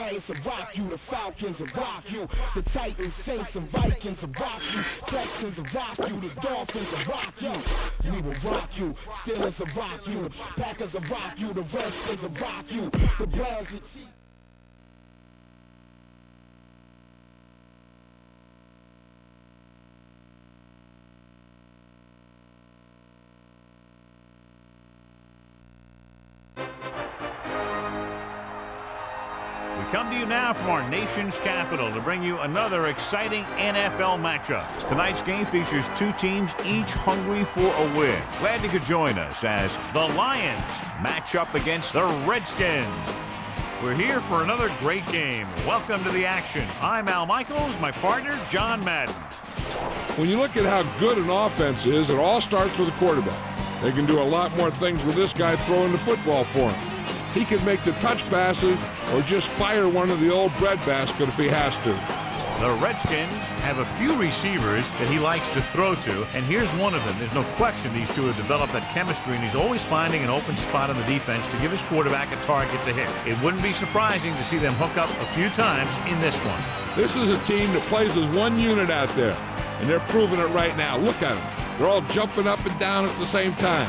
Giants will rock you, the Falcons will rock you, the Titans, Saints, and Vikings will rock you, Texans will rock you, the Dolphins will rock you. We will rock you, Steelers will rock you, Packers will rock you, the Redskins will rock you, the Browns will... Come to you now from our nation's capital to bring you another exciting NFL matchup. Tonight's game features two teams each hungry for a win. Glad you could join us as the Lions match up against the Redskins. We're here for another great game. Welcome to the action. I'm Al Michaels, my partner, John Madden. When you look at how good an offense is, it all starts with a quarterback. They can do a lot more things with this guy throwing the football for him. He can make the touch passes or just fire one of the old breadbasket if he has to. The Redskins have a few receivers that he likes to throw to, and here's one of them. There's no question these two have developed that chemistry, and he's always finding an open spot on the defense to give his quarterback a target to hit. It wouldn't be surprising to see them hook up a few times in this one. This is a team that plays as one unit out there, and they're proving it right now. Look at them. They're all jumping up and down at the same time.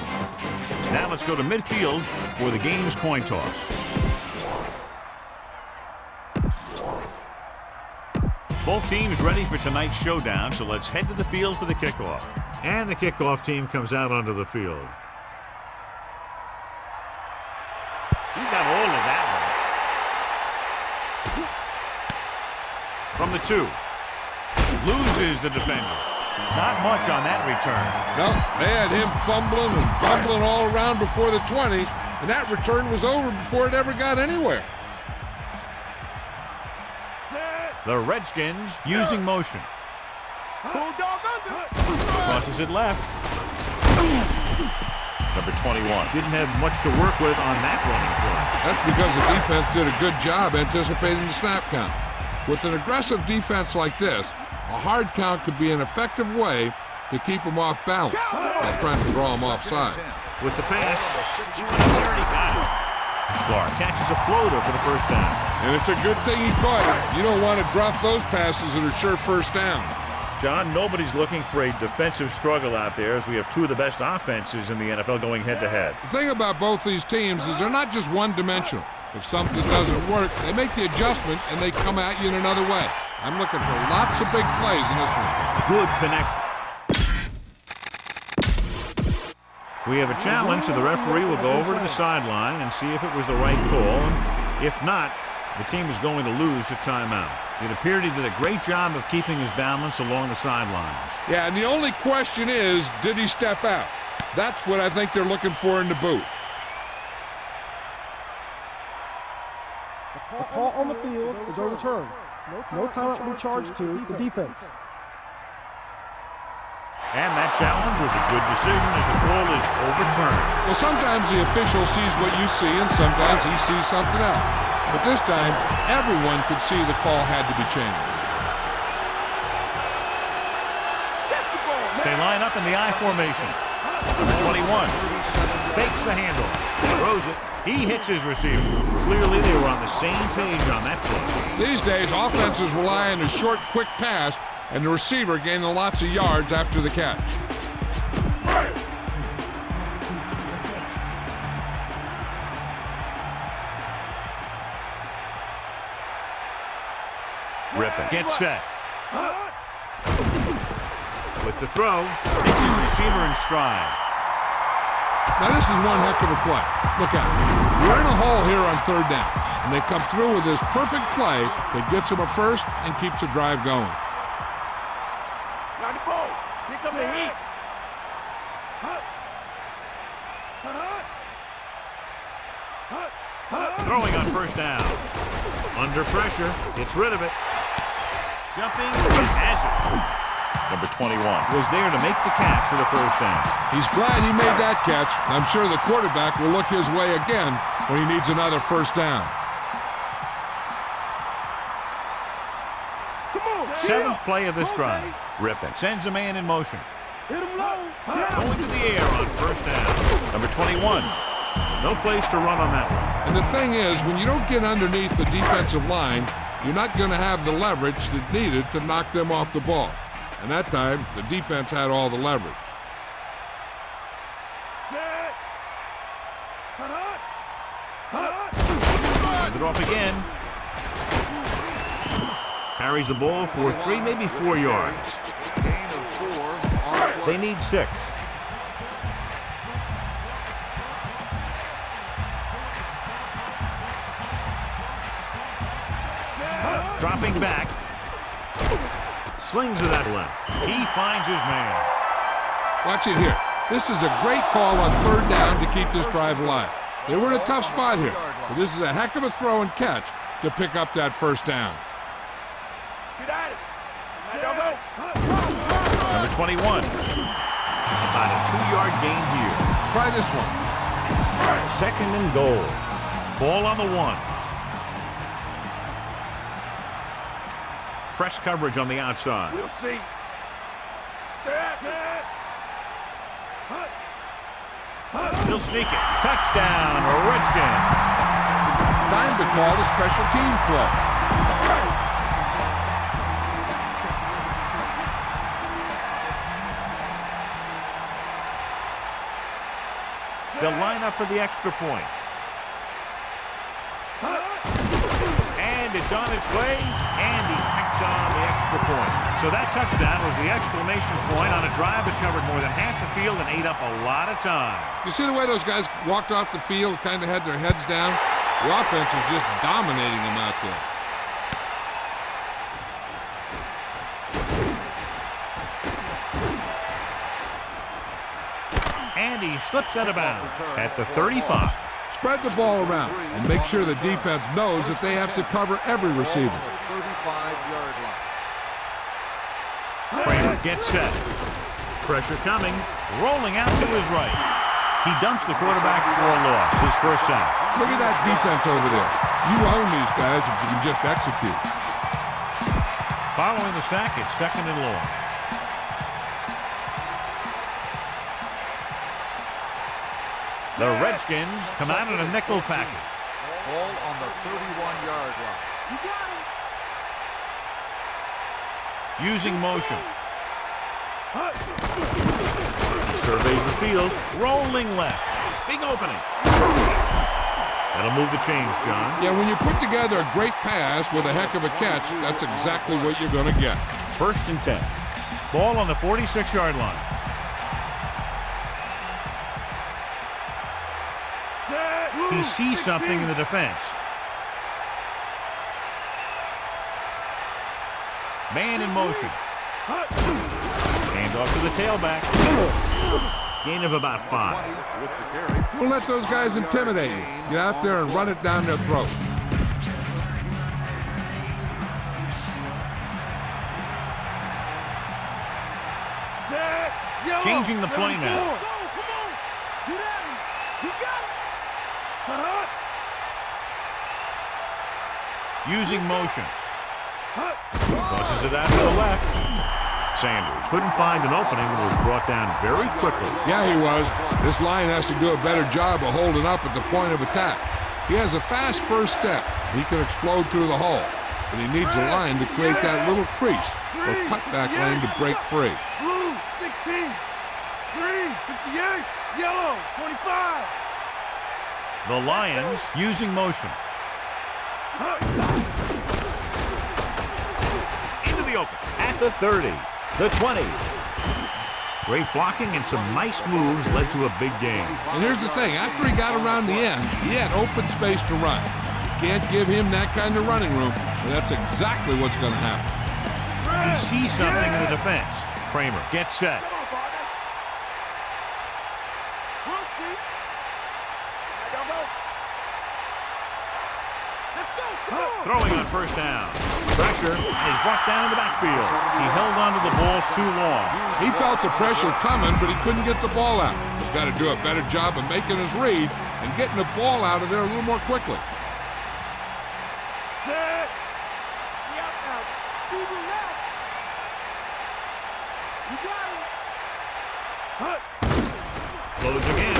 Now let's go to midfield for the game's coin toss. Both teams ready for tonight's showdown, so let's head to the field for the kickoff. And the kickoff team comes out onto the field. He got all of that one. From the 2. Loses the defender. Not much on that return. No, they had him fumbling and bumbling all around before the 20, and that return was over before it ever got anywhere. The Redskins using motion. Crosses it left. Number 21. Didn't have much to work with on that running play. That's because the defense did a good job anticipating the snap count. With an aggressive defense like this, a hard count could be an effective way to keep them off balance, not trying to draw them offside. With the pass, he went up there and he got it. Clark catches a floater for the first down. And it's a good thing he caught it. You don't want to drop those passes that are sure first downs. John, nobody's looking for a defensive struggle out there as we have two of the best offenses in the NFL going head-to-head. The thing about both these teams is they're not just one-dimensional. If something doesn't work, they make the adjustment and they come at you in another way. I'm looking for lots of big plays in this one. Good connection. We have a challenge, so the referee will go over to the sideline and see if it was the right call. And if not, the team is going to lose a timeout. It appeared he did a great job of keeping his balance along the sidelines. Yeah, and the only question is, did he step out? That's what I think they're looking for in the booth. The call on the field is overturned. No timeout will be charged to the defense. And that challenge was a good decision as the call is overturned. Well, sometimes the official sees what you see and sometimes he sees something else. But this time, everyone could see the call had to be changed. They line up in the I formation. Number 21 fakes the handle, throws it. He hits his receiver. Clearly, they were on the same page on that play. These days, offenses rely on a short, quick pass, and the receiver gaining lots of yards after the catch. Ripping. Gets set. With the throw, hits his receiver in stride. Now this is one heck of a play. Look at it. We're in a hole here on third down, and they come through with this perfect play that gets them a first and keeps the drive going. Now the ball. Here comes the heat. Throwing on first down. Under pressure, gets rid of it. Jumping, he has it. Number 21 was there to make the catch for the first down. He's glad he made that catch. I'm sure the quarterback will look his way again when he needs another first down. Come on. Seventh play of this drive. Ripping sends a man in motion. Hit him low. Going to the air on first down. Number 21 No place to run on that one. And the thing is, when you don't get underneath the defensive line, you're not going to have the leverage that's needed to knock them off the ball. And that time, the defense had all the leverage. Set. Hand it off again. Carries the ball for 3, maybe 4 yards. Gain of 4 on the play. They need 6. Dropping back. Slings it out left. He finds his man. Watch it here. This is a great call on 3rd down to keep this drive alive. They were in a tough spot here, but this is a heck of a throw and catch to pick up that 1st down. Get at it. Go, go. Number 21. About a 2-yard gain here. Try this one. 2nd and goal. Ball on the 1. Press coverage on the outside. We'll see. Set. He'll sneak it. Touchdown, Redskins. Time to call the special teams play. They'll line up for the extra point. And it's on its way, and he tacks on the extra point. So that touchdown was the exclamation point on a drive that covered more than half the field and ate up a lot of time. You see the way those guys walked off the field, kind of had their heads down? The offense is just dominating them out there. And he slips out of bounds at the 35. Spread the ball around and make sure the defense knows that they have to cover every receiver. 35-yard line. Kramer gets set. Pressure coming. Rolling out to his right. He dumps the quarterback for a loss. His 1st sack. Look at that defense over there. You own these guys if you can just execute. Following the sack, it's 2nd and long. The Redskins come out in a nickel package. Ball on the 31-yard line. Using motion. He surveys the field. Rolling left. Big opening. That'll move the chains, John. Yeah, when you put together a great pass with a heck of a catch, that's exactly what you're going to get. 1st and 10. Ball on the 46-yard line. He sees something in the defense. Man in motion. Hand off to the tailback. Gain of about 5. With the carry. Don't let those guys intimidate you. Get out there and run it down their throat. Changing the play now. Using motion. Tosses it out to the left. Sanders couldn't find an opening and was brought down very quickly. Yeah, he was. This line has to do a better job of holding up at the point of attack. He has a fast 1st step. He can explode through the hole. But he needs a line to create that little crease or cutback lane to break free. Blue, 16. Green, 58. Yellow, 25. The Lions using motion. Into the open. At the 30. The 20. Great blocking and some nice moves led to a big gain. And here's the thing. After he got around the end, he had open space to run. You can't give him that kind of running room, and that's exactly what's going to happen. He sees something in the defense. Kramer gets set. Throwing on 1st down. Pressure is brought down in the backfield. He held onto the ball too long. He felt the pressure coming, but he couldn't get the ball out. He's got to do a better job of making his read and getting the ball out of there a little more quickly. Set. Yep, out. Even left. You got him. Closing in.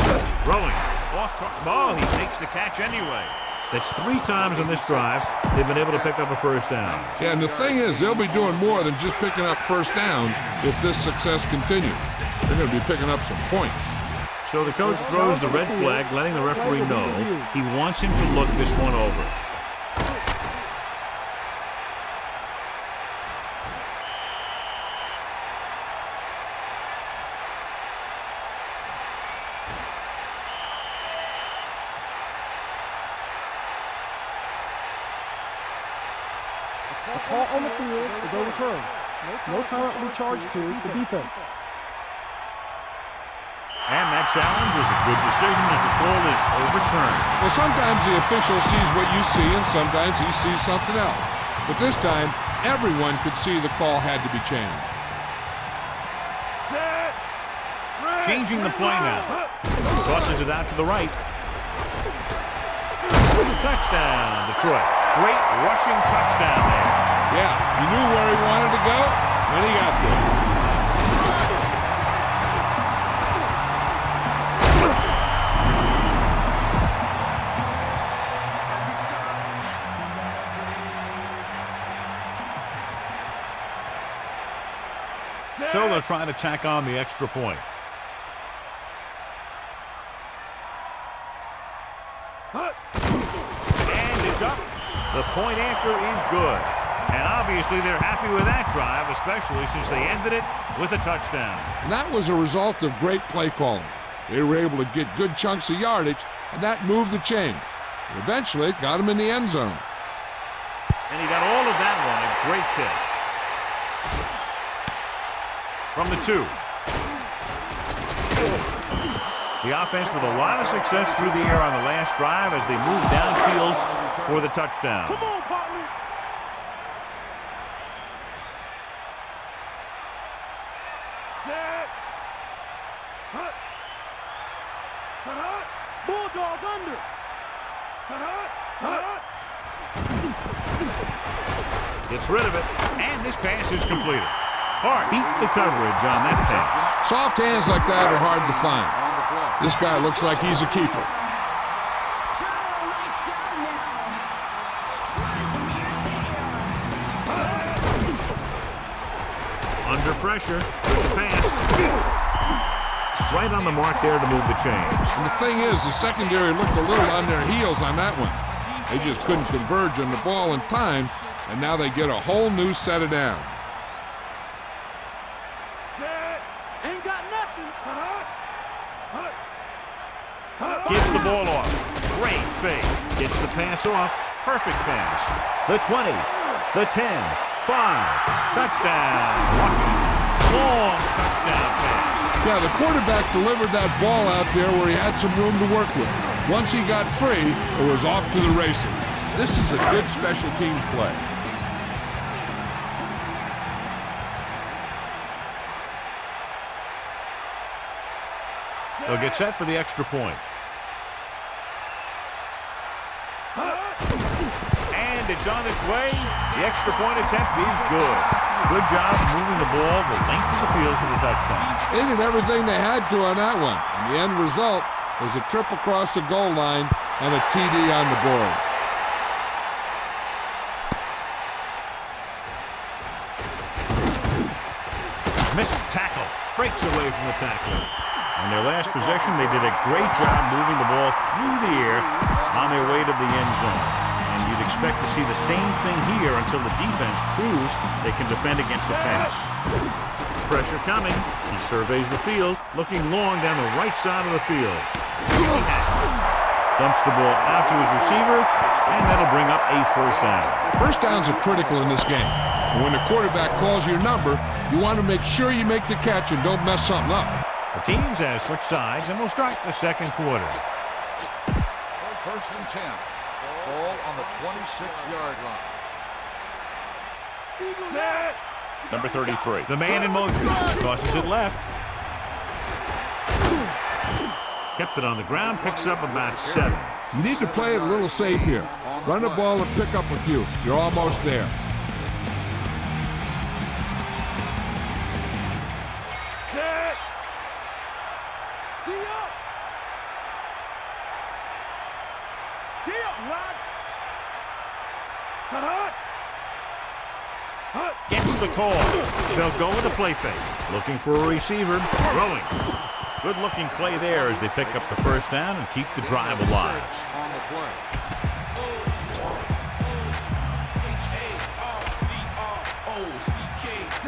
Throwing. Oh, he makes the catch anyway. That's 3 times on this drive they've been able to pick up a first down. Yeah, and the thing is, they'll be doing more than just picking up first downs if this success continues. They're going to be picking up some points. So the coach throws the red flag, letting the referee know he wants him to look this one over. The call on the field is overturned. No timeout will be charged to the defense. And that challenge was a good decision as the call is overturned. Well, sometimes the official sees what you see, and sometimes he sees something else. But this time, everyone could see the call had to be changed. Changing the play now. Tosses it out to the right. Touchdown, Detroit. Great rushing touchdown there. Yeah, he knew where he wanted to go when he got there. So they'll try to tack on the extra point. And it's up. The point after is good. And obviously they're happy with that drive, especially since they ended it with a touchdown. And that was a result of great play calling. They were able to get good chunks of yardage, and that moved the chain. And eventually, it got him in the end zone. And he got all of that one. A great kick. From the 2. The offense with a lot of success through the air on the last drive as they move downfield for the touchdown. Come on, partner. Set. Hut. Hut. Bulldog under. Hut. Hut. Gets rid of it, and this pass is completed. Hart beat the coverage on that pass. Soft hands like that are hard to find. This guy looks like he's a keeper. Under pressure, the pass. Right on the mark there to move the chains. And the thing is, the secondary looked a little on their heels on that one. They just couldn't converge on the ball in time, and now they get a whole new set of downs. Ain't got nothing. Gives the ball off. Great fake. Gets the pass off. Perfect pass. The 20, the 10, 5. Touchdown, Washington. Long touchdown pass. Yeah, the quarterback delivered that ball out there where he had some room to work with. Once he got free, it was off to the races. This is a good special teams play. They'll get set for the extra point. And it's on its way. The extra point attempt is good. Good job moving the ball the length of the field for the touchdown. They did everything they had to on that one. And the end result was a trip across the goal line and a TD on the board. Missed tackle. Breaks away from the tackler. On their last possession, they did a great job moving the ball through the air on their way to the end zone. And you'd expect to see the same thing here until the defense proves they can defend against the pass. Pressure coming. He surveys the field, looking long down the right side of the field. He has it. Dumps the ball out to his receiver, and that'll bring up a first down. First downs are critical in this game. And when the quarterback calls your number, you want to make sure you make the catch and don't mess something up. The teams have switched sides, and we'll start the second quarter. First and 10. Ball on the 26-yard line. Set. Number 33. The man in motion. Tosses it left. Kept it on the ground. Picks up about 7. You need to play it a little safe here. Run the ball and pick up a few. You're almost there. Set. Gets the call. They'll go with a play fake. Looking for a receiver. Throwing. Good-looking play there as they pick up the first down and keep the drive alive. On the play.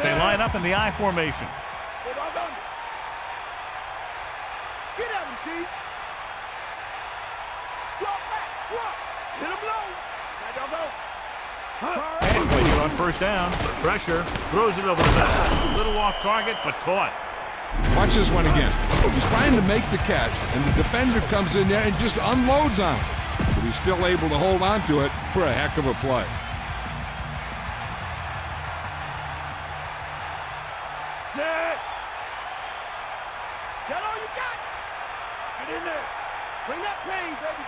They line up in the I formation. Get at him, D. Drop back, drop. Hit him low. Now don't go. Pass play here on first down. Pressure. Throws it over the middle. A little off target, but caught. Watch this one again. He's trying to make the catch, and the defender comes in there and just unloads on him. But he's still able to hold on to it for a heck of a play. Set. Got all you got. Get in there. Bring that pain, baby.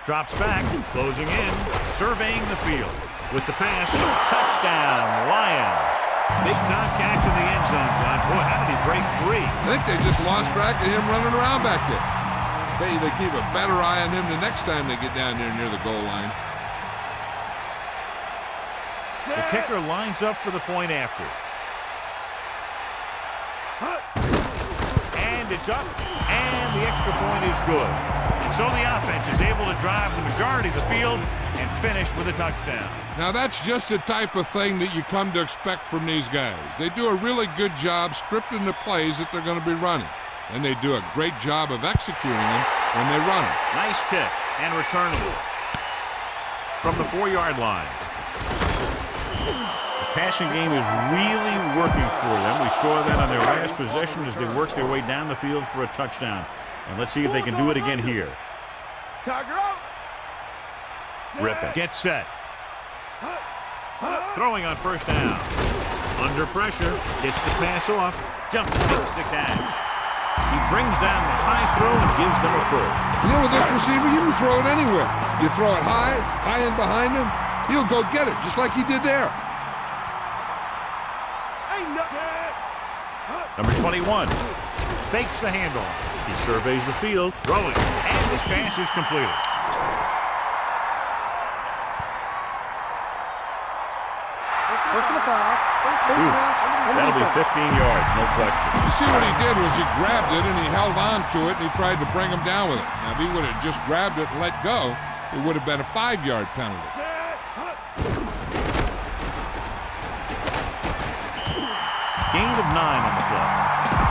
Drops back. Closing in. Surveying the field. With the pass. Touchdown, Lions. Big time catch in the end zone, John. Boy, how did he break free? I think they just lost track of him running around back there. Maybe they keep a better eye on him the next time they get down there near the goal line. The kicker lines up for the point after. And it's up, and the extra point is good. And so the offense is able to drive the majority of the field and finish with a touchdown. Now that's just the type of thing that you come to expect from these guys. They do a really good job scripting the plays that they're going to be running. And they do a great job of executing them when they run them. Nice kick and returnable from the 4-yard line. The passing game is really working for them. We saw that on their last possession as they worked their way down the field for a touchdown. And let's see if they can do it again here. Tiger out. Rip it. Get set. Throwing on first down. Under pressure. Gets the pass off. Jumps and makes the catch. He brings down the high throw and gives them a first. You know, with this receiver, you can throw it anywhere. You throw it high and behind him, he'll go get it, just like he did there. Number 21 fakes the handoff. He surveys the field, throwing, and this pass is completed. Personal foul. That'll be 15 yards, no question. You see what he did was he grabbed it and he held on to it and he tried to bring him down with it. Now, if he would have just grabbed it and let go, it would have been a 5-yard penalty. Gain of 9 on the play.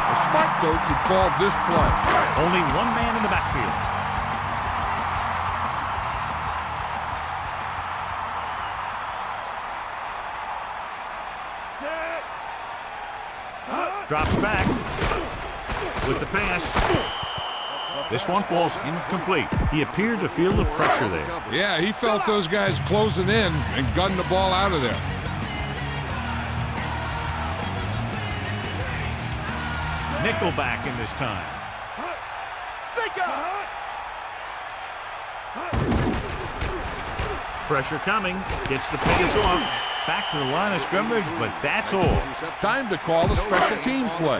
A smart coach would call this play. Only one man in the backfield. Drops back with the pass. This one falls incomplete. He appeared to feel the pressure there. Yeah, he felt those guys closing in and gunning the ball out of there. Nickelback in this time. Pressure coming. Gets the pass off. Back to the line of scrimmage, but that's all. Time to call the special teams play.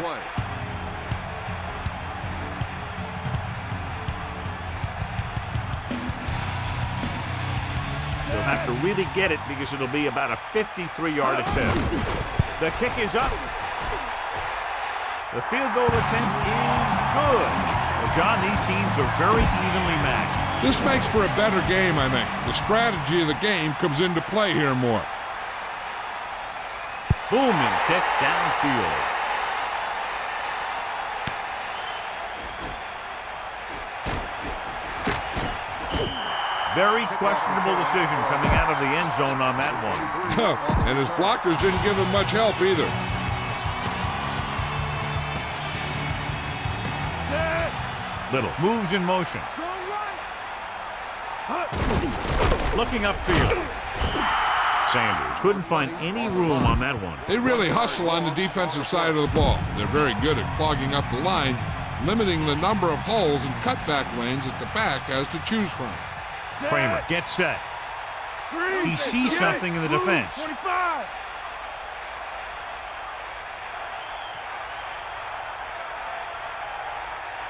They'll have to really get it because it'll be about a 53-yard attempt. The kick is up. The field goal attempt is good. Well, John, these teams are very evenly matched. This makes for a better game, I think. The strategy of the game comes into play here more. Booming kick downfield. Very questionable decision coming out of the end zone on that one. And his blockers didn't give him much help either. Little moves in motion. Looking upfield. Sanders couldn't find any room on that one. They really hustle on the defensive side of the ball. They're very good at clogging up the line, limiting the number of holes and cutback lanes that the back has to choose from. Kramer gets set. He sees something in the defense.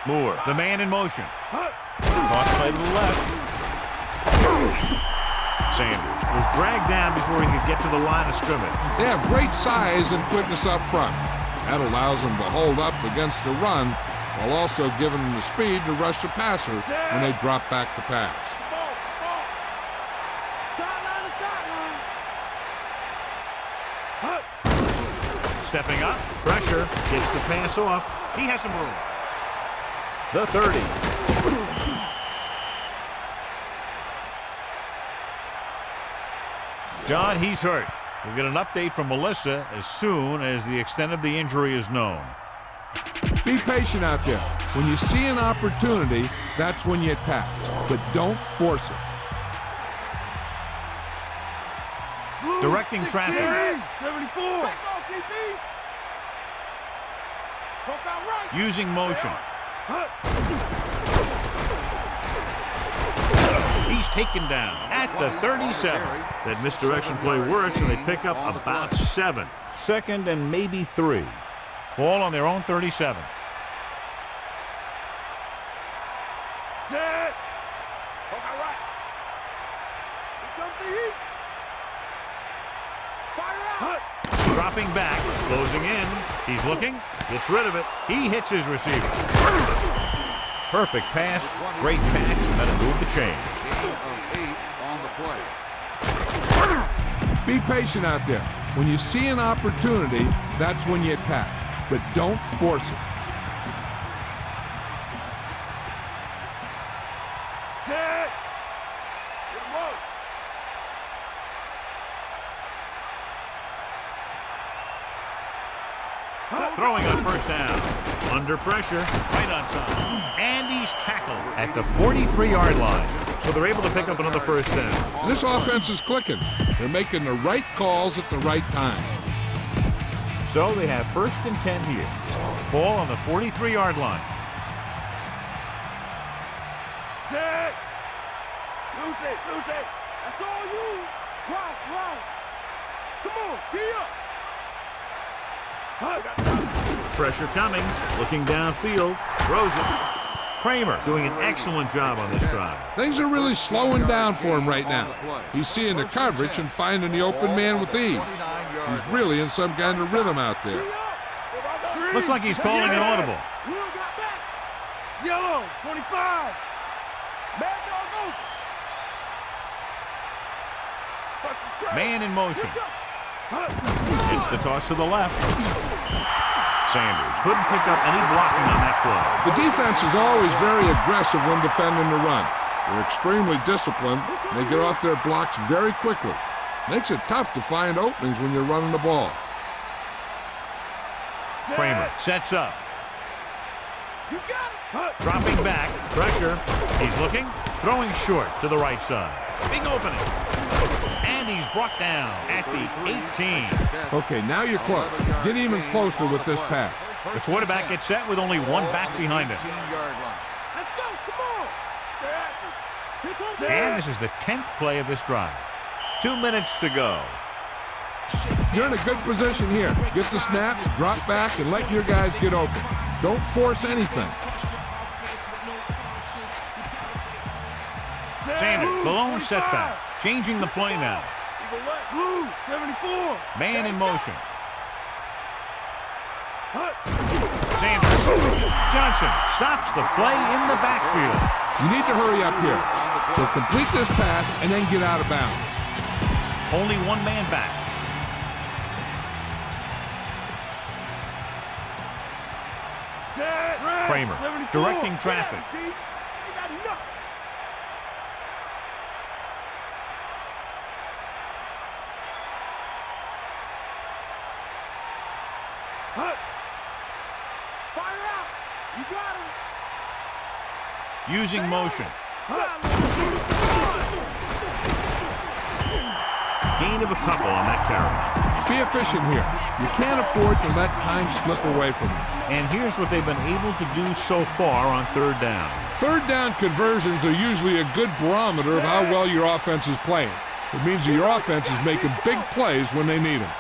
Moore, the man in motion. Toss play to the left. Sanders was dragged down before he could get to the line of scrimmage. They have great size and quickness up front. That allows them to hold up against the run while also giving them the speed to rush the passer when they drop back to pass. Stepping up, pressure, gets the pass off. He has some room. The 30. John, he's hurt. We'll get an update from Melissa as soon as the extent of the injury is known. Be patient out there. When you see an opportunity, that's when you attack. But don't force it. Directing traffic. 74. Using motion. He's taken down at the 37. That misdirection play works, and they pick up about 7. 2nd and maybe 3. Ball on their own 37. Set. Right. Here comes the heat. Fire out. Dropping back, closing in. He's looking, gets rid of it. He hits his receiver. Perfect pass, great catch, and that'll move the chains. Be patient out there. When you see an opportunity, that's when you attack. But don't force it. Set. Throwing on first down. Under pressure, right on time. And he's tackled at the 43-yard line. So they're able to pick up another first down. And this offense is clicking. They're making the right calls at the right time. So they have 1st and 10 here. Ball on the 43-yard line. Set. Lose it. That's all you. Wow. Come on, gee up. Pressure coming, looking downfield, throws it. Kramer doing an excellent job on this drive. Things are really slowing down for him right now. He's seeing the coverage and finding the open man with ease. He's really in some kind of rhythm out there. Looks like he's calling an audible. Yellow, 25. Man in motion. It's the toss to the left. Sanders couldn't pick up any blocking on that play. The defense is always very aggressive when defending the run. They're extremely disciplined, and they get off their blocks very quickly. Makes it tough to find openings when you're running the ball. Kramer sets up. Dropping back, pressure. He's looking, throwing short to the right side. Big opening. And he's brought down at the 18. Okay, now you're close. Get even closer with this pass. The quarterback gets set with only one back behind him. Let's go, come on. Stay active. And this is the 10th play of this drive. 2 minutes to go. You're in a good position here. Get the snap, drop back, and let your guys get open. Don't force anything. Sanders, the lone setback. Changing the play now. Blue, 74. Man in motion. Sanders. Johnson stops the play in the backfield. You need to hurry up here. So complete this pass and then get out of bounds. Only one man back. Kramer directing traffic. Using motion. Gain of a couple on that carry. Be efficient here. You can't afford to let time slip away from you. And here's what they've been able to do so far on 3rd down. 3rd down conversions are usually a good barometer of how well your offense is playing. It means that your offense is making big plays when they need them.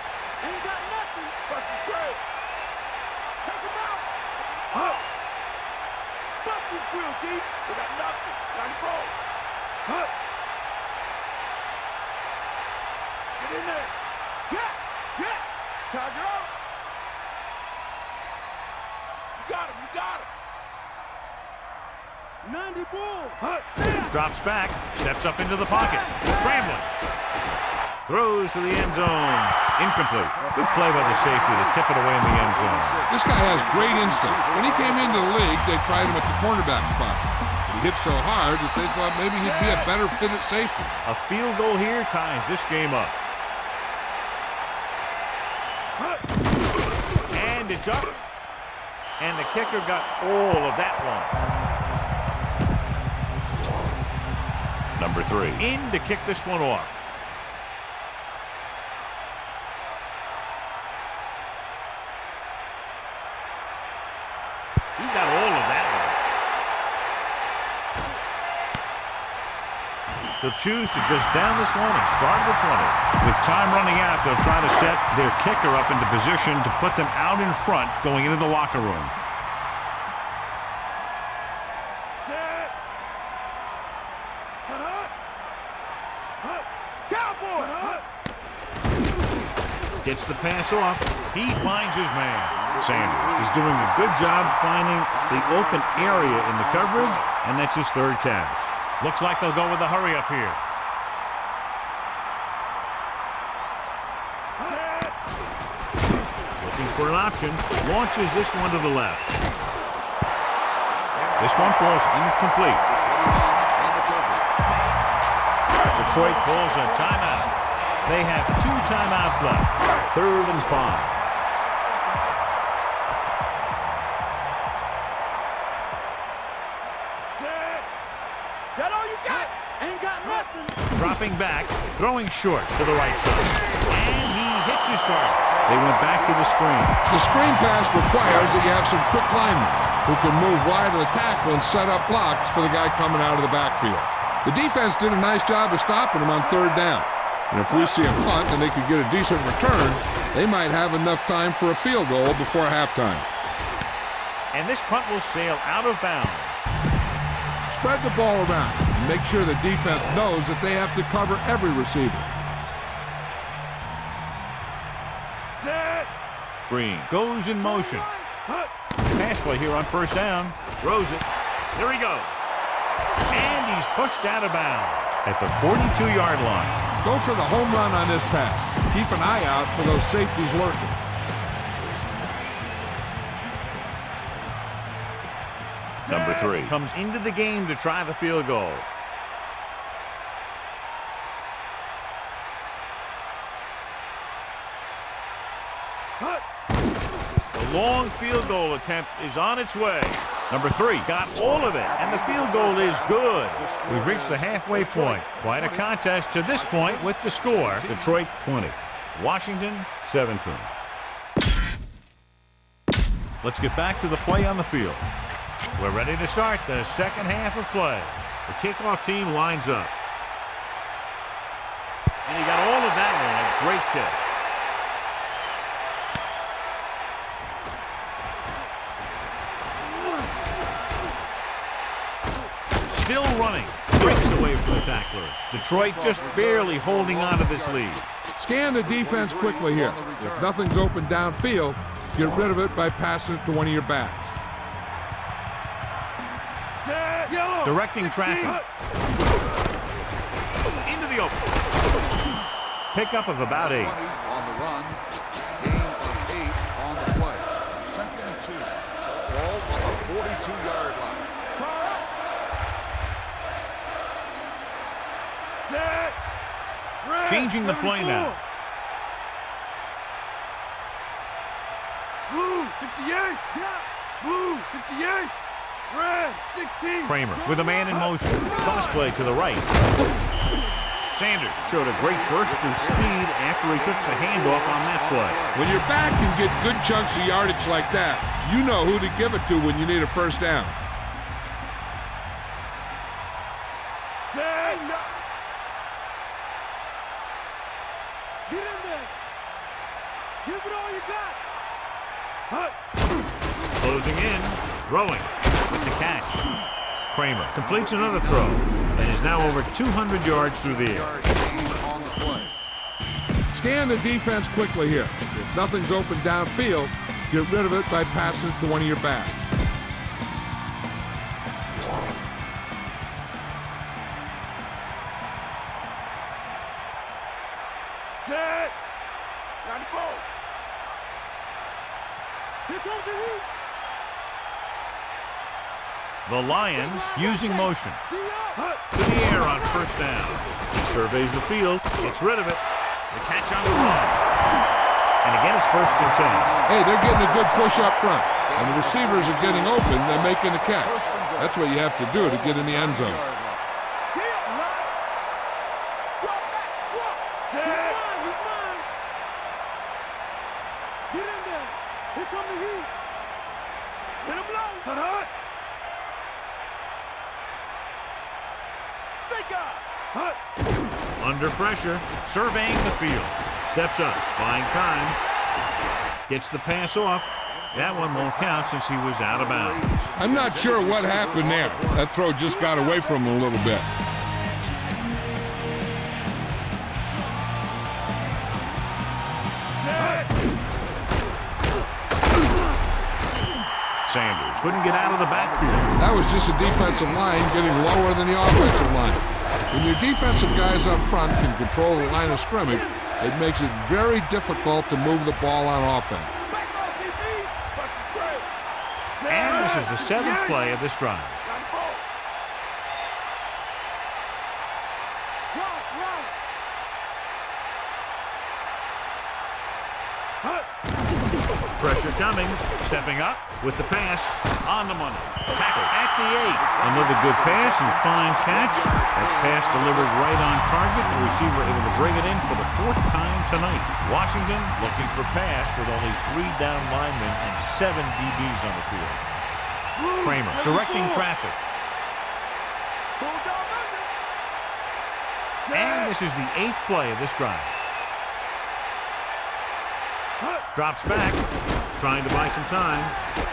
Drops back, steps up into the pocket, scrambling. Throws to the end zone. Incomplete. Good play by the safety to tip it away in the end zone. This guy has great instincts. When he came into the league, they tried him at the cornerback spot. He hit so hard that they thought maybe he'd be a better fit at safety. A field goal here ties this game up. And it's up. And the kicker got all of that one. Number 3 in to kick this one off. He got all of that one. They'll choose to just down this one and start at the 20. With time running out, they'll try to set their kicker up into position to put them out in front going into the locker room. Gets the pass off. He finds his man. Sanders is doing a good job finding the open area in the coverage, and that's his third catch. Looks like they'll go with a hurry up here. Looking for an option. Launches this one to the left. This one falls incomplete. Detroit calls a timeout. They have 2 timeouts left. 3rd and 5. Got all you got? Ain't got nothing. Dropping back, throwing short to the right side. And he hits his target. They went back to the screen. The screen pass requires that you have some quick linemen who can move wide of the tackle and set up blocks for the guy coming out of the backfield. The defense did a nice job of stopping him on 3rd down. And if we see a punt and they could get a decent return, they might have enough time for a field goal before halftime. And this punt will sail out of bounds. Spread the ball around and make sure the defense knows that they have to cover every receiver. Set. Green goes in motion. Pass play here on 1st down. Throws it. There he goes. And he's pushed out of bounds at the 42-yard line. Go for the home run on this pass. Keep an eye out for those safeties lurking. Number 3 comes into the game to try the field goal. The long field goal attempt is on its way. Number 3 got all of it, and the field goal is good. We've reached the halfway point. Quite a contest to this point with the score. Detroit 20, Washington 17. Let's get back to the play on the field. We're ready to start the second half of play. The kickoff team lines up. And he got all of that one. A great kick. Still running. Breaks away from the tackler. Detroit just barely holding on to this lead. Scan the defense quickly here. If nothing's open downfield, get rid of it by passing it to one of your backs. Directing traffic. Into the open. Pickup of about 8. On the run. Gain of 8 on the play. 2nd and 2. Ball on the 42-yard line. Set. Red. Changing the play now. Blue 58. Blue 58. Red 16. Kramer with a man in motion. Cross play to the right. Sanders showed a great burst of speed after he took the handoff on that play. When your back can get good chunks of yardage like that, you know who to give it to when you need a 1st down. Set. Get in there. Give it all you got. Closing in. Throwing. With the catch. Kramer completes another throw and is now over 200 yards through the air. On the play. Scan the defense quickly here. If nothing's open downfield, get rid of it by passing it to one of your backs. Set. Got the ball. Here comes the heat. The Lions using motion. To the air on first down. He surveys the field, gets rid of it. The catch on the run. And again, it's 1st and 10. Hey, they're getting a good push up front. And the receivers are getting open, they're making the catch. That's what you have to do to get in the end zone. Under pressure, surveying the field. Steps up, buying time. Gets the pass off. That one won't count since he was out of bounds. I'm not sure what happened there. That throw just got away from him a little bit. Sanders couldn't get out of the backfield. That was just a defensive line getting lower than the offensive line. When your defensive guys up front can control the line of scrimmage, it makes it very difficult to move the ball on offense. And this is the 7th play of this drive. Pressure coming, stepping up with the pass on the money. Tackle at the 8. Another good pass and fine catch. That pass delivered right on target. The receiver able to bring it in for the 4th time tonight. Washington looking for pass with only 3 down linemen and 7 DBs on the field. Kramer directing traffic. And this is the 8th play of this drive. Drops back, trying to buy some time,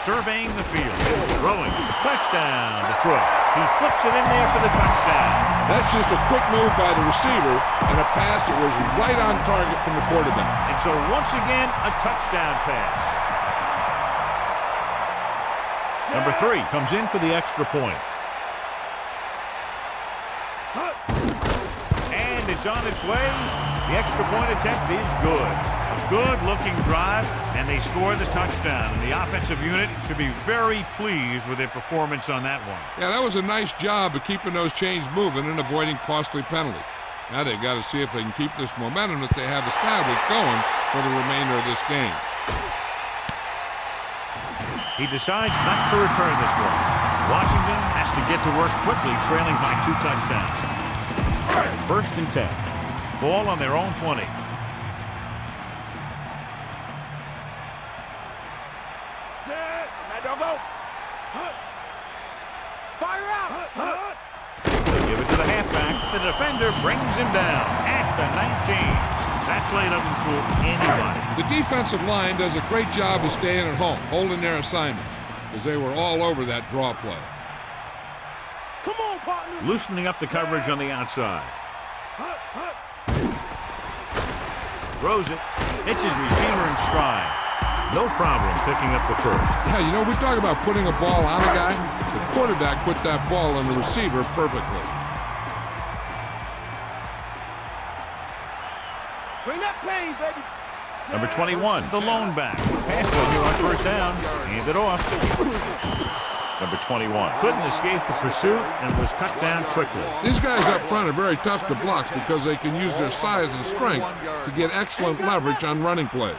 surveying the field, throwing, touchdown, Detroit. He flips it in there for the touchdown. That's just a quick move by the receiver and a pass that was right on target from the quarterback. And so once again, a touchdown pass. Number 3 comes in for the extra point. And it's on its way. The extra point attempt is good. A good-looking drive, and they score the touchdown. And the offensive unit should be very pleased with their performance on that one. Yeah, that was a nice job of keeping those chains moving and avoiding costly penalties. Now they've got to see if they can keep this momentum that they have established going for the remainder of this game. He decides not to return this one. Washington has to get to work quickly, trailing by 2 touchdowns. 1st and 10. Ball on their own 20. Fire out! They give it to the halfback. The defender brings him down at the 19. That play doesn't fool anybody. The defensive line does a great job of staying at home, holding their assignments, as they were all over that draw play. Come on, partner! Loosening up the coverage on the outside. Throws it. Hits his receiver in stride. No problem picking up the first. Yeah, you know, we talk about putting a ball on a guy. The quarterback put that ball on the receiver perfectly. Bring that pain, baby! Number 21, the lone back. Pass play here on first down. Hand it off. Number 21 couldn't escape the pursuit and was cut down quickly. These guys up front are very tough to block because they can use their size and strength to get excellent leverage on running plays.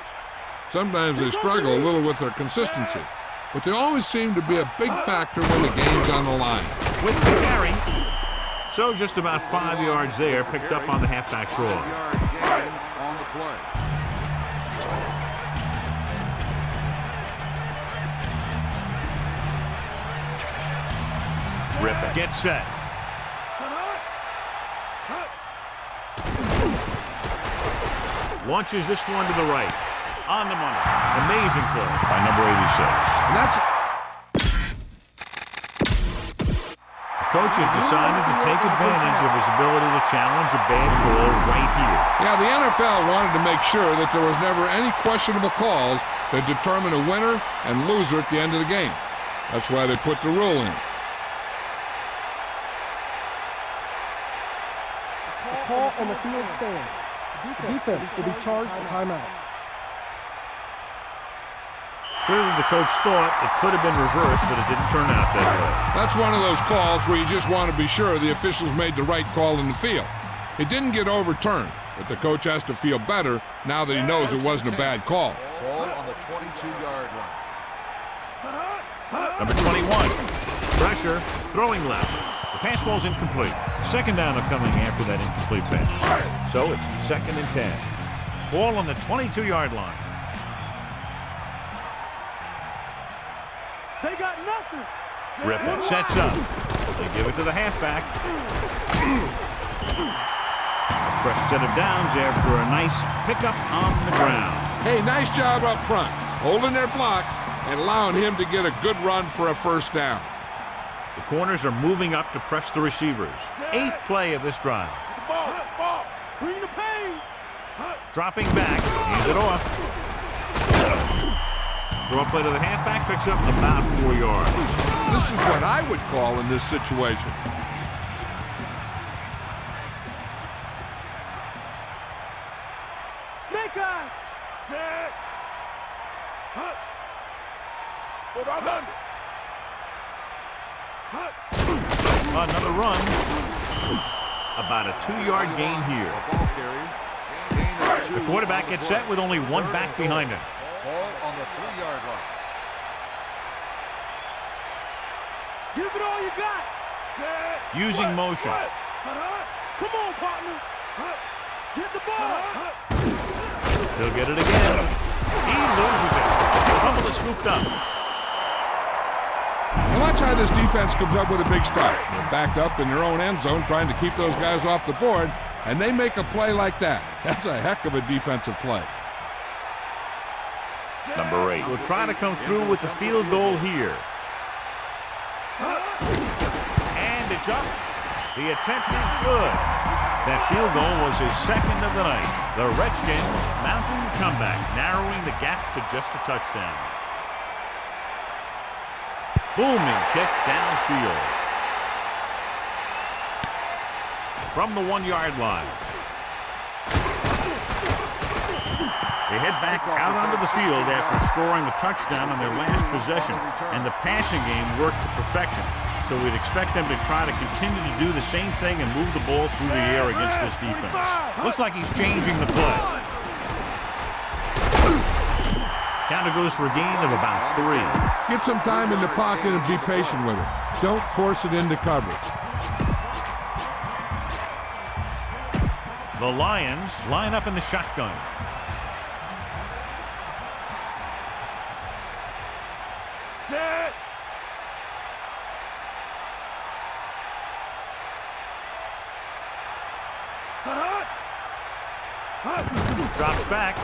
Sometimes they struggle a little with their consistency, but they always seem to be a big factor when the game's on the line. With the carry. So just about 5 yards there, picked up on the halfback throw. On the play. Rip it. Get set. Launches this one to the right. On the money. Amazing play by number 86. And that's The coach has decided to take advantage of his ability to challenge a bad call right here. Yeah, the NFL wanted to make sure that there was never any questionable calls that determine a winner and loser at the end of the game. That's why they put the rule in. The call on the field stands. The defense will be charged a timeout. Clearly the coach thought it could have been reversed, but it didn't turn out that way. That's one of those calls where you just want to be sure the officials made the right call in the field. It didn't get overturned, but the coach has to feel better now that he knows it wasn't a bad call. Ball on the 22-yard line. Number 21, pressure, throwing left. The pass ball's incomplete. Second down coming after that incomplete pass. So it's 2nd and 10. Ball on the 22-yard line. They got nothing. Rip it, sets up. They give it to the halfback. A fresh set of downs after a nice pickup on the ground. Hey, nice job up front, holding their blocks and allowing him to get a good run for a first down. The corners are moving up to press the receivers. 8th play of this drive. Ball. Bring the pain. Dropping back, hand it off. Draw play to the halfback, picks up about 4 yards. This is what I would call in this situation. Snake eyes. Set. Put on under. Another run. About a 2-yard gain here. Ball carry. Gain of 2 The quarterback on the gets set play. with only one back behind him. Ball on the 3-yard line. Give it all you got. Set. Using motion. Come on, partner. Get the ball. He'll get it again. He loses it. The fumble is scooped up. And watch how this defense comes up with a big start. They're backed up in their own end zone trying to keep those guys off the board, and they make a play like that. That's a heck of a defensive play. Number 8 will try to come through with the field goal here. And it's up. The attempt is good. That field goal was his 2nd of the night. The Redskins mounting the comeback, narrowing the gap to just a touchdown. Booming kick downfield. From the 1-yard line. They head back out onto the field after scoring a touchdown on their last possession, and the passing game worked to perfection. So we'd expect them to try to continue to do the same thing and move the ball through the air against this defense. Looks like he's changing the play. Counter goes for a gain of about 3. Get some time in the pocket and be patient with it. Don't force it into coverage. The Lions line up in the shotgun. Set. Drops back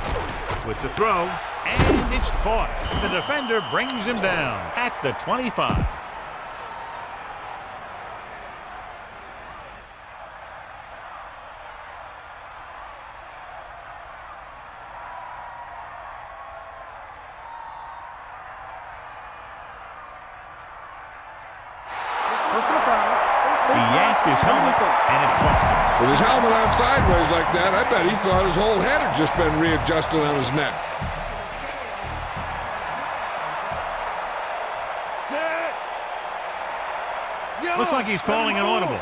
with the throw, and it's caught. The defender brings him down at the 25. Personal foul. He yanked his helmet, and it cost him. With his helmet on sideways like that, I bet he thought his whole head had just been readjusted on his neck. Set. Looks like he's calling an audible.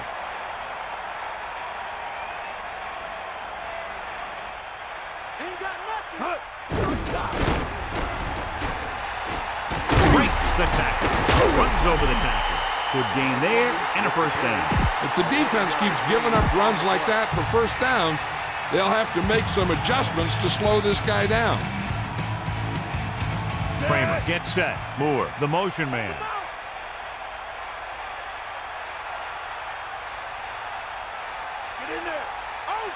Ain't got nothing. Breaks the tackle. Runs over the tackle. Good gain there and a first down. If the defense keeps giving up runs like that for first downs, they'll have to make some adjustments to slow this guy down. Kramer gets set. Moore, the motion man. Get in there. Oh.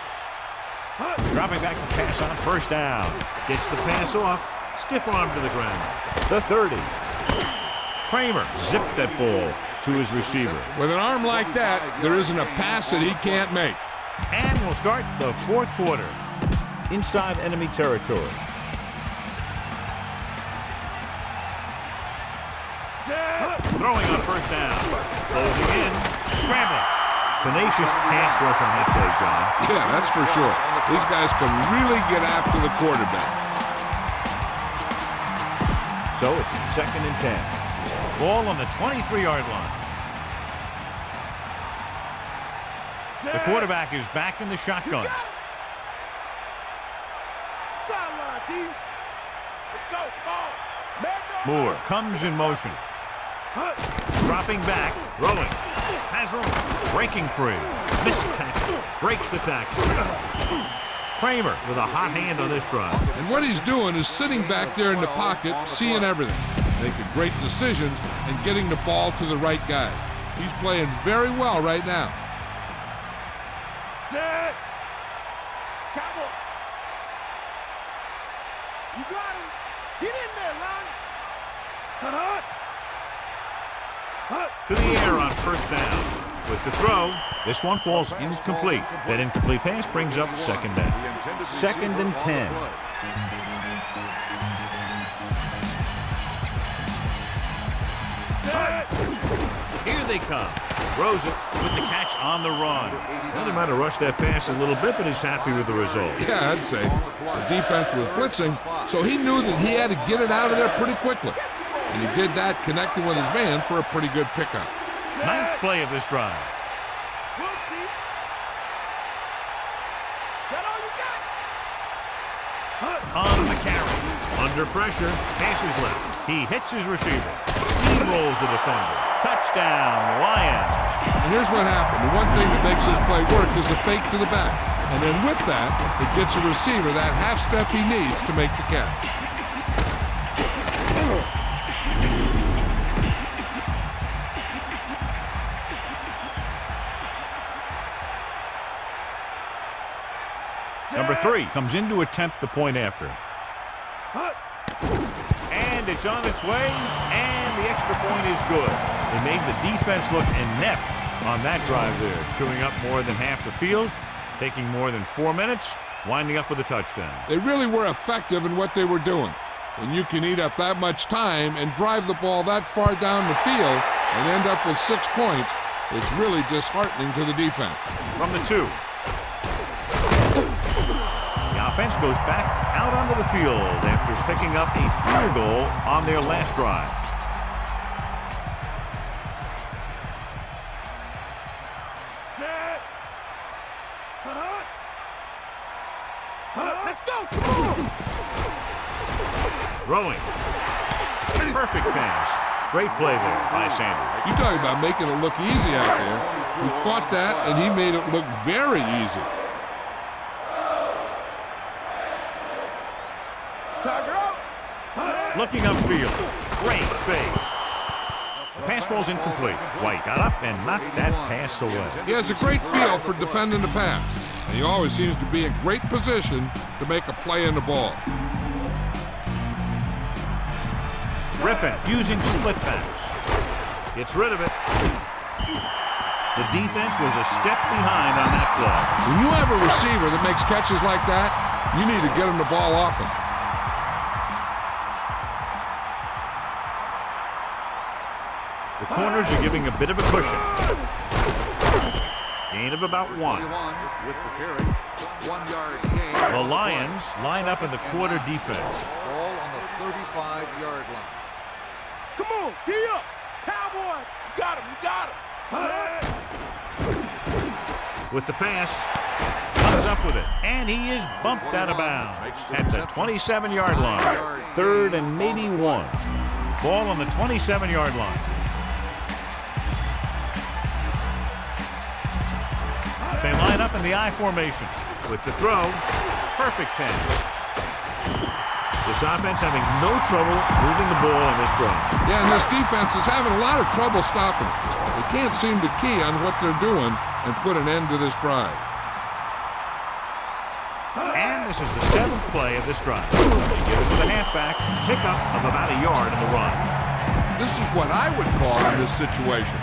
Dropping back to pass on first down. Gets the pass off. Stiff arm to the ground. The 30. Kramer zipped that ball to his receiver. With an arm like that, there isn't a pass that he can't make. And we'll start the 4th quarter inside enemy territory. Set. Throwing on first down. Closing in. Scrambling. Tenacious pass rush on that play, John. Yeah, that's for sure. These guys can really get after the quarterback. So it's 2nd and 10. Ball on the 23-yard line. The quarterback is back in the shotgun. Sideline, D. Let's go. Ball. Moore comes in motion. Dropping back, throwing. Has room. Breaking free. Missed tackle. Breaks the tackle. Kramer with a hot hand on this drive. And what he's doing is sitting back there in the pocket, seeing everything, making great decisions, and getting the ball to the right guy. He's playing very well right now. Set. Cowboy. You got him. Get in there, Ron. To the air on 1st down. With the throw, this one falls incomplete. That incomplete pass brings up 2nd down. 2nd and 10. Here they come. Throws it with the catch on the run. Well, he might have rushed that pass a little bit, but he's happy with the result. Yeah, I'd say. The defense was blitzing, so he knew that he had to get it out of there pretty quickly. And he did that, connecting with his man for a pretty good pickup. 9th play of this drive. We'll see. That all you got? On the carry. Under pressure. Passes left. He hits his receiver. Steamrolls the defender. Touchdown, Lions. And here's what happened. The one thing that makes this play work is a fake to the back. And then with that, it gets a receiver that half step he needs to make the catch. Number 3 comes in to attempt the point after. And it's on its way, and the extra point is good. They made the defense look inept on that drive there, chewing up more than half the field, taking more than 4 minutes, winding up with a touchdown. They really were effective in what they were doing. When you can eat up that much time and drive the ball that far down the field and end up with 6 points, it's really disheartening to the defense. From the 2. Offense goes back out onto the field after picking up a field goal on their last drive. Let's go. Come on. Throwing. Perfect pass. Great play there by Sanders. You're talking about making it look easy out there. He caught that, and he made it look very easy. Looking upfield. Great fake. The pass falls incomplete. White got up and knocked that pass away. He has a great feel for defending the pass, and he always seems to be in great position to make a play in the ball. Rippin using split backs. Gets rid of it. The defense was a step behind on that play. When you have a receiver that makes catches like that, you need to get him the ball often. The corners are giving a bit of a cushion. Gain of about 1. With the carry. 1 yard gain. The Lions line up in the quarter defense. Ball on the 35-yard line. Come on, gee up. Cowboy. You got him. You got him. With the pass, comes up with it, and he is bumped out of bounds at the 27-yard line. 3rd and maybe 1. Ball on the 27-yard line. They line up in the I formation. With the throw, perfect pass. This offense having no trouble moving the ball in this drive. Yeah, and this defense is having a lot of trouble stopping. They can't seem to key on what they're doing and put an end to this drive. And this is the 7th play of this drive. They give it to the halfback, pickup of about a yard in the run. This is what I would call in this situation.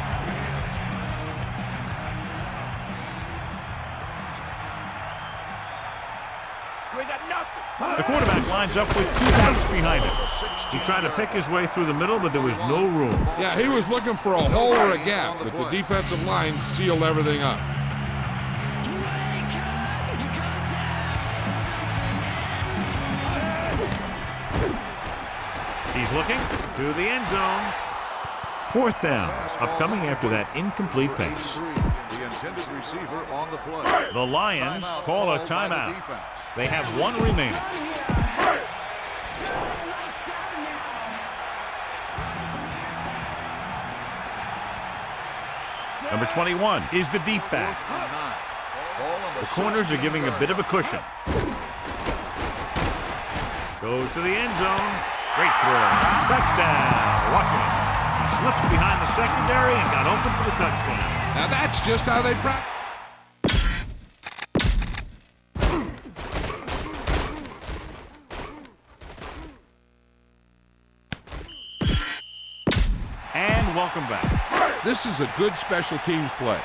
You ain't got nothing. The quarterback lines up with 2 backs behind him. He tried to pick his way through the middle, but there was no room. Yeah, he was looking for a hole or a gap, but the defensive line sealed everything up. He's looking to the end zone. 4th down, upcoming after that incomplete pass. The intended receiver on the play. The Lions call a timeout. They have 1 remaining. Number 21 is the deep back. The corners are giving a bit of a cushion. Goes to the end zone. Great throw. Touchdown, Washington. He slips behind the secondary and got open for the touchdown. Now that's just how they practice. And welcome back. This is a good special teams play.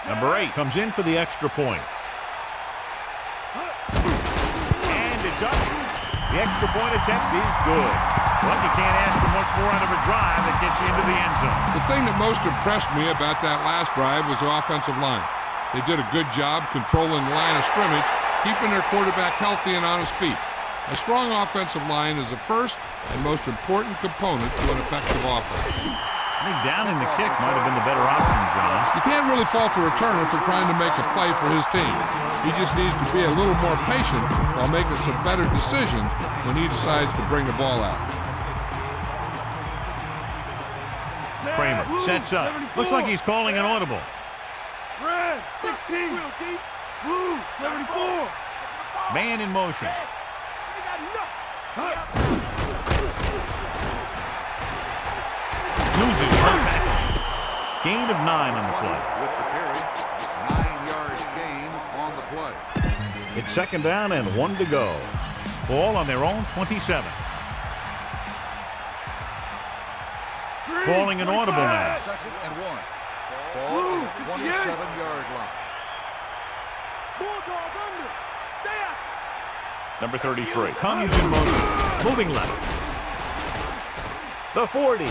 Number 8 comes in for the extra point. And it's up. The extra point attempt is good. But you can't ask for much more out of a drive that gets you into the end zone. The thing that most impressed me about that last drive was the offensive line. They did a good job controlling the line of scrimmage, keeping their quarterback healthy and on his feet. A strong offensive line is the first and most important component to an effective offense. I think downing the kick might have been the better option, John. You can't really fault the returner for trying to make a play for his team. He just needs to be a little more patient while making some better decisions when he decides to bring the ball out. Kramer sets up. Looks like he's calling an audible. Red, 16. Blue, 74. Man in motion. Loses one tackle. Gain of 9 on the play. With the carry, 9-yard gain on the play. It's 2nd down and 1 to go. Ball on their own 27. Calling an audible now. 2nd and 1. Ball on the 27-yard line. Bulldog under. Stay out. Number 33 comes in motion. Moving left. The 40.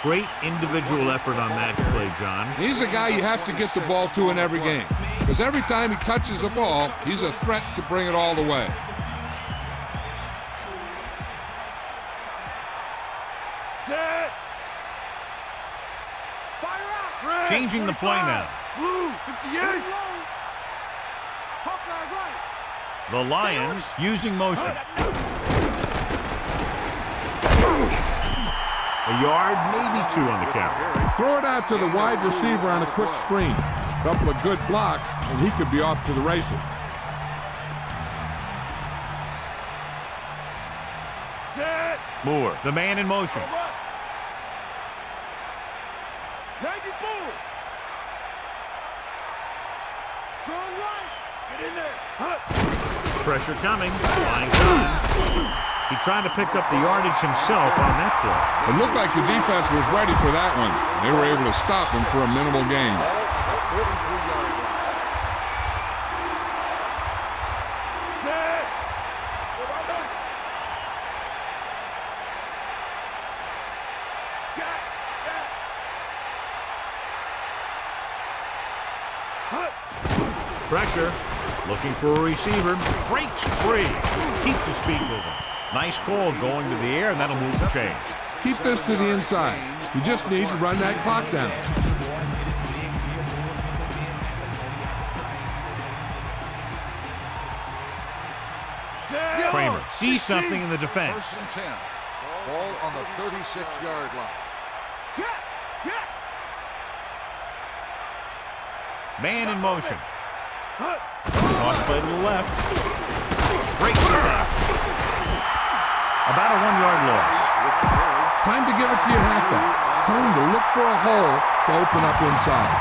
Great individual effort on that play, John. He's a guy you have to get the ball to in every game, because every time he touches the ball, he's a threat to bring it all the way. Set. Fire out. Red, Changing the play now. Blue, 58. Hawkeye right. The Lions using motion. A yard, maybe 2 on the carry. Throw it out to the wide receiver on a quick screen. A couple of good blocks, and he could be off to the races. Set. Moore, the man in motion. 94. Strong right. Get in there. Pressure coming. Flying time. He tried to pick up the yardage himself on that play. It looked like the defense was ready for that one. They were able to stop him for a minimal gain. Set. Pressure. Looking for a receiver. Breaks free. Keeps his feet moving. Nice call going to the air, and that'll move the chains. Keep this to the inside. You just need to run that clock down. Kramer sees something in the defense. 1st and 10. Ball on the 36-yard line. Man in motion. Toss play to the left. Breaks the tackle. About a 1-yard loss. Time to give it to your halfback. Time to look for a hole to open up inside.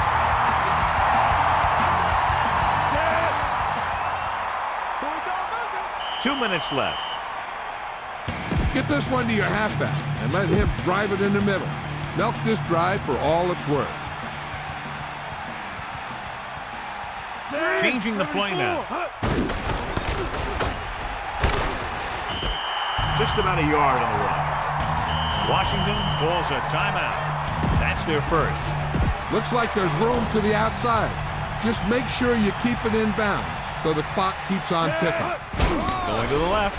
2 minutes left. Get this one to your halfback and let him drive it in the middle. Milk this drive for all it's worth. Changing the play now. Just about a yard on the run. Washington calls a timeout. That's their first. Looks like there's room to the outside. Just make sure you keep it inbound so the clock keeps on ticking. Going to the left.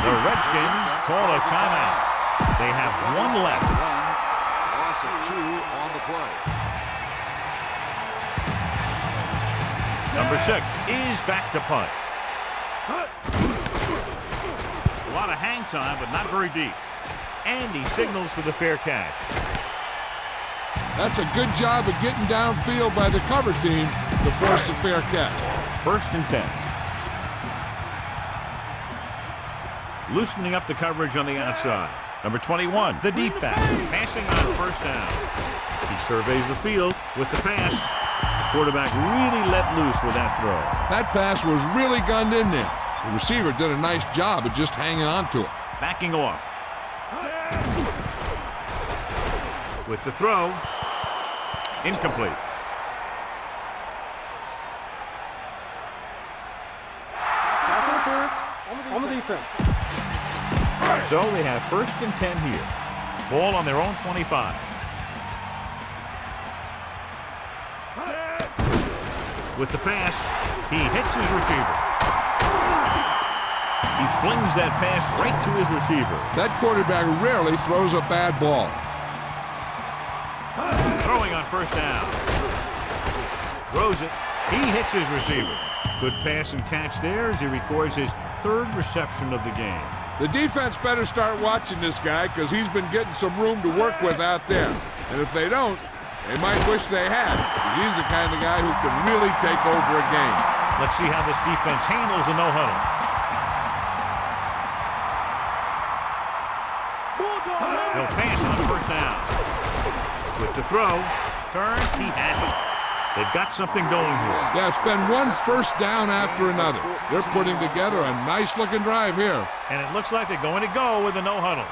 The Redskins call a timeout. They have one left. Loss of 2 on the play. Number 6 is back to punt. A lot of hang time, but not very deep. And he signals for the fair catch. That's a good job of getting downfield by the cover team to force the fair catch. 1st and 10. Loosening up the coverage on the outside. Number 21, the deep back, passing on 1st down. He surveys the field with the pass. The quarterback really let loose with that throw. That pass was really gunned in there. The receiver did a nice job of just hanging on to it. Backing off. With the throw, incomplete. Pass interference on the defense. So they have 1st and 10 here. Ball on their own 25. With the pass, he hits his receiver. He flings that pass right to his receiver. That quarterback rarely throws a bad ball. Throwing on 1st down. Throws it. He hits his receiver. Good pass and catch there as he records his 3rd reception of the game. The defense better start watching this guy because he's been getting some room to work with out there. And if they don't, they might wish they had. He's the kind of guy who can really take over a game. Let's see how this defense handles the no-huddle. He'll pass on 1st down. With the throw, turn, he has it. They've got something going here. Yeah, it's been one 1st down after another. They're putting together a nice-looking drive here. And it looks like they're going to go with a no-huddle.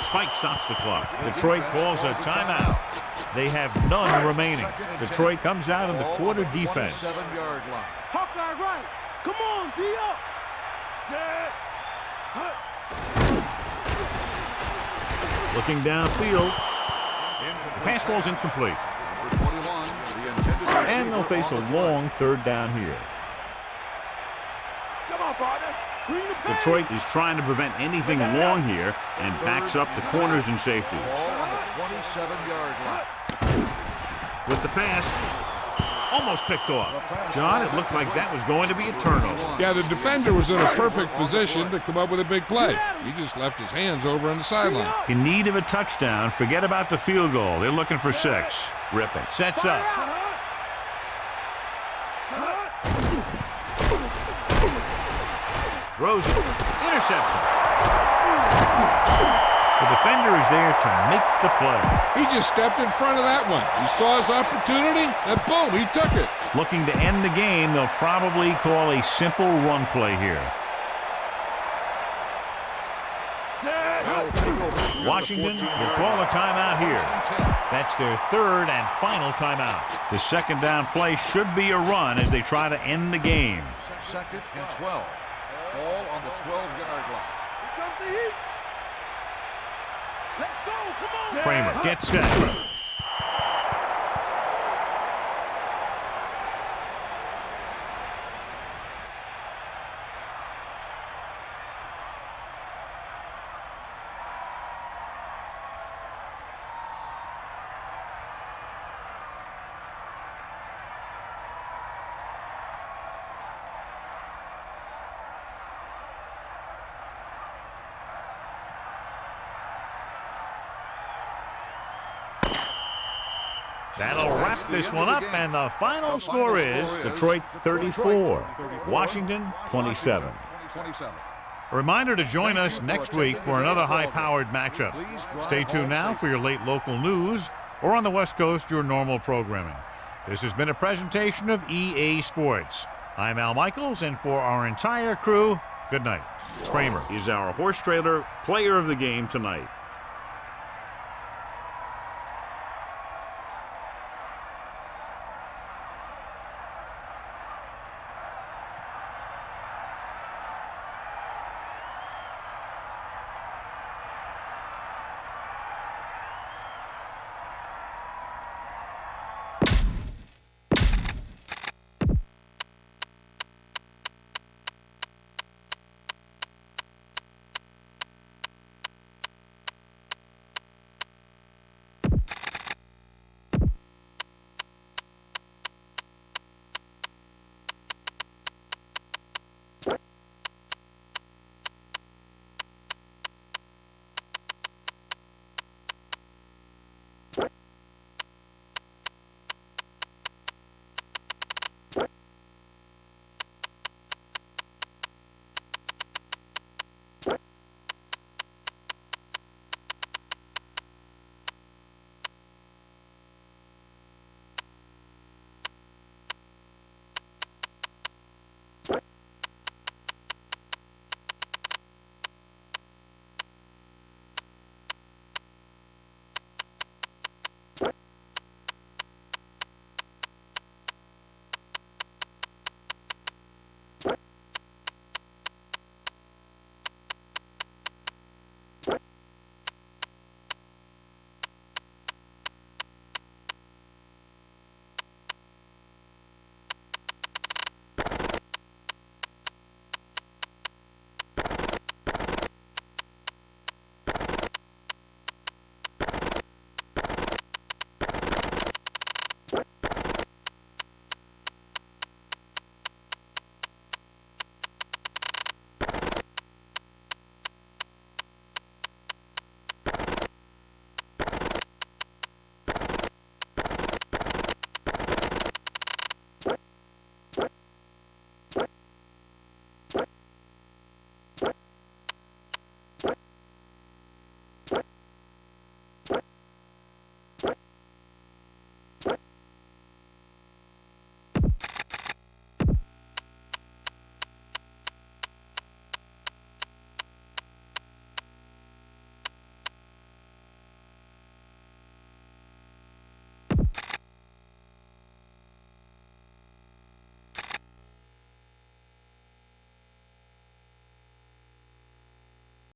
Spike stops the clock. Detroit calls a timeout. They have none remaining. Detroit comes out in the quarter defense. 7-yard line. Hawkeye right. Come on, D up. Set. Looking downfield. The pass ball's incomplete. Number 21, the intended And they'll face a long 3rd down here. Come on, partner. Bring the pain. Detroit is trying to prevent anything long here and backs up the corners and safeties. ball on the 27-yard line. With the pass, almost picked off. John, it looked like that was going to be a turnover. Yeah, the defender was in a perfect position to come up with a big play. He just left his hands over on the sideline. In need of a touchdown, forget about the field goal. They're looking for 6. Rippon sets up. Throws it. Interception. The defender is there to make the play. He just stepped in front of that one. He saw his opportunity, and boom, he took it. Looking to end the game, they'll probably call a simple run play here. Washington will call a timeout here. That's their 3rd and final timeout. The 2nd down play should be a run as they try to end the game. 2nd and 12. Ball on the 12-yard line. Here comes the heat. Let's go. Come on. Kramer gets set. That'll wrap this one up, and the final score is Detroit 34, Washington 27. A reminder to join us next week for another high-powered matchup. Stay tuned now for your late local news, or on the West Coast, your normal programming. This has been a presentation of EA Sports. I'm Al Michaels, and for our entire crew, good night. Kramer is our horse trailer player of the game tonight.